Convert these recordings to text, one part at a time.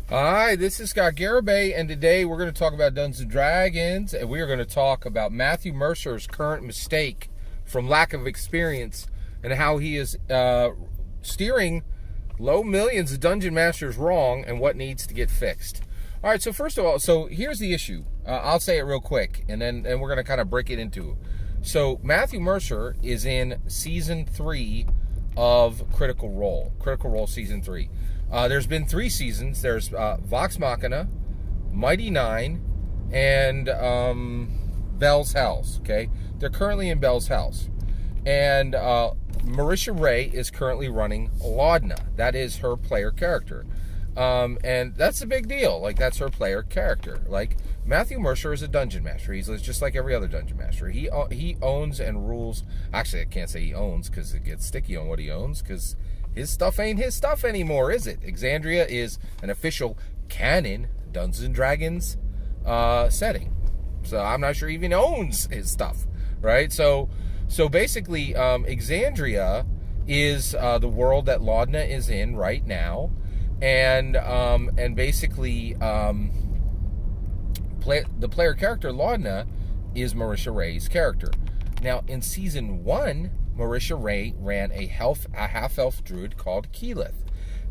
Hi, this is Scott Garibay, and today we're going to talk about Dungeons & Dragons, and we are going to talk about Matthew Mercer's current mistake from lack of experience and how he is steering low millions of Dungeon Masters wrong and what needs to get fixed. All right, so first of all, here's the issue. I'll say it real quick, and we're going to kind of break it into. So Matthew Mercer is in Season 3 of Critical Role Season 3. There's been 3 seasons. There's Vox Machina, Mighty Nine, and Bell's House. Okay, they're currently in Bell's House, and Marisha Ray is currently running Laudna. That is her player character, and that's a big deal. Like, that's her player character. Like, Matthew Mercer is a dungeon master. He's just like every other dungeon master. He owns and rules. Actually, I can't say he owns because it gets sticky on what he owns, because his stuff ain't his stuff anymore, is it? Exandria is an official canon Dungeons & Dragons setting. So I'm not sure he even owns his stuff, right? So basically, Exandria is the world that Laudna is in right now. And basically, the player character, Laudna, is Marisha Ray's character. Now, in Season 1, Marisha Ray ran a half-elf druid called Keyleth.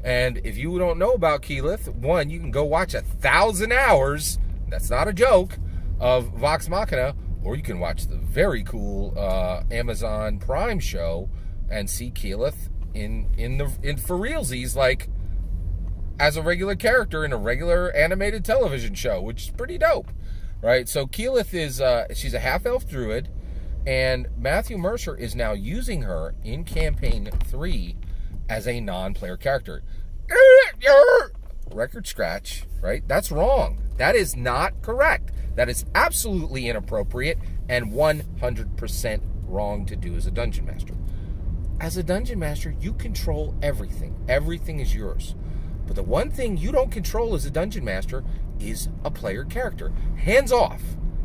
And if you don't know about Keyleth, one, you can go watch 1,000 hours, that's not a joke, of Vox Machina, or you can watch the very cool Amazon Prime show and see Keyleth in for realsies, like as a regular character in a regular animated television show, which is pretty dope, right? So Keyleth is she's a half-elf druid, and Matthew Mercer is now using her in Campaign 3 as a non-player character. Record scratch, right? That's wrong. That is not correct. That is absolutely inappropriate and 100% wrong to do as a dungeon master. As a dungeon master, you control everything. Everything is yours. But the one thing you don't control as a dungeon master is a player character. Hands off.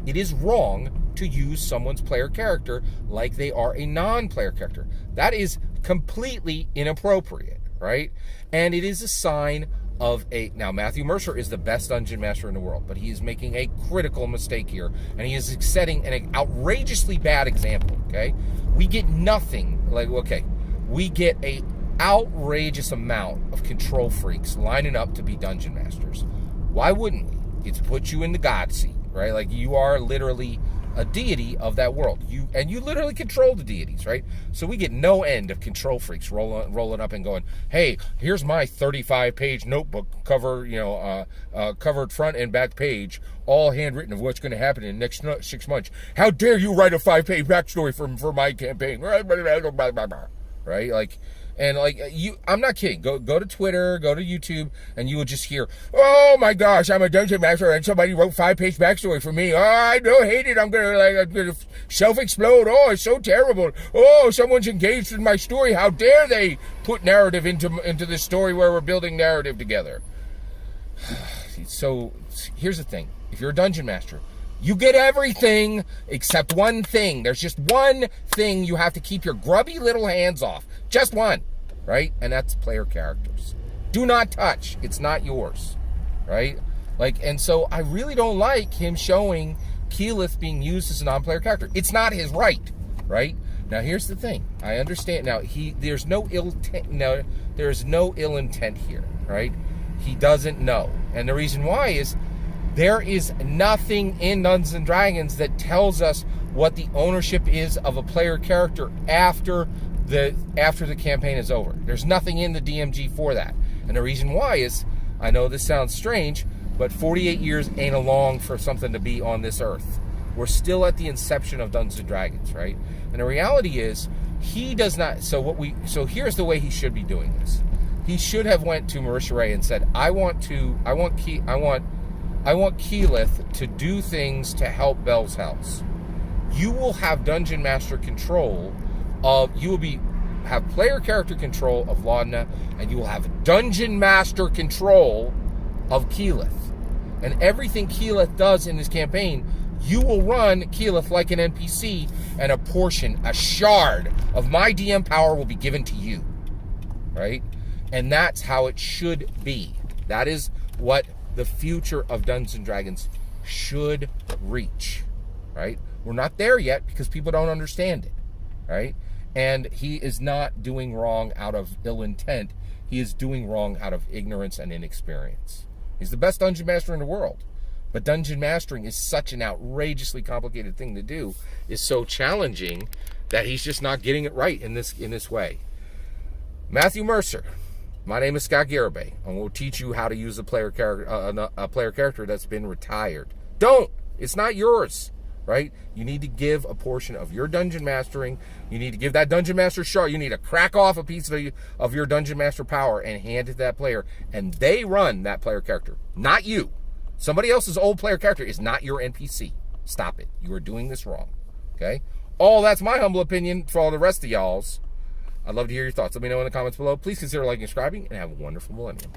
It is wrong to use someone's player character like they are a non-player character. That is completely inappropriate, right? And it is a sign of now, Matthew Mercer is the best dungeon master in the world, but he is making a critical mistake here, and he is setting an outrageously bad example, okay? We get nothing, we get a outrageous amount of control freaks lining up to be dungeon masters. Why wouldn't we? It's put you in the god seat, right? Like, you are literally a deity of that world. You literally control the deities, right? So we get no end of control freaks rolling up and going, hey, here's my 35-page notebook covered front and back page, all handwritten of what's going to happen in the next 6 months. How dare you write a 5-page backstory for my campaign? Right? I'm not kidding. Go to Twitter, go to YouTube, and you will just hear, oh my gosh, I'm a dungeon master and somebody wrote 5-page backstory for me. Oh, I don't hate it. I'm gonna self-explode. Oh, it's so terrible. Oh, someone's engaged in my story. How dare they put narrative into this story where we're building narrative together? So here's the thing. If you're a dungeon master, you get everything except one thing. There's just one thing you have to keep your grubby little hands off. Just one, right? And that's player characters. Do not touch. It's not yours, right? And so I really don't like him showing Keyleth being used as a non-player character. It's not his right? Now, here's the thing. I understand. Now, there's no ill intent here, right? He doesn't know. And the reason why is there is nothing in Dungeons & Dragons that tells us what the ownership is of a player character after the campaign is over. There's nothing in the DMG for that. And the reason why is, I know this sounds strange, but 48 years ain't long for something to be on this earth. We're still at the inception of Dungeons & Dragons, right? And the reality is, he does not. So here's the way he should be doing this. He should have went to Marisha Ray and said, I want Keyleth to do things to help Bell's House. You will have dungeon master control of. You will have player character control of Laudna, and you will have dungeon master control of Keyleth. And everything Keyleth does in this campaign, you will run Keyleth like an NPC, and a shard of my DM power will be given to you. Right? And that's how it should be. That is what the future of Dungeons and Dragons should reach, right? We're not there yet because people don't understand it, right? And he is not doing wrong out of ill intent. He is doing wrong out of ignorance and inexperience. He's the best dungeon master in the world. But dungeon mastering is such an outrageously complicated thing to do, is so challenging that he's just not getting it right in this way. Matthew Mercer, my name is Scott Garibay, and we'll teach you how to use a player character that's been retired. Don't! It's not yours, right? You need to give a portion of your dungeon mastering. You need to give that dungeon master shard. You need to crack off a piece of your dungeon master power and hand it to that player, and they run that player character, not you. Somebody else's old player character is not your NPC. Stop it. You are doing this wrong. Okay? That's my humble opinion. For all the rest of y'all's, I'd love to hear your thoughts. Let me know in the comments below. Please consider liking and subscribing, and have a wonderful millennium.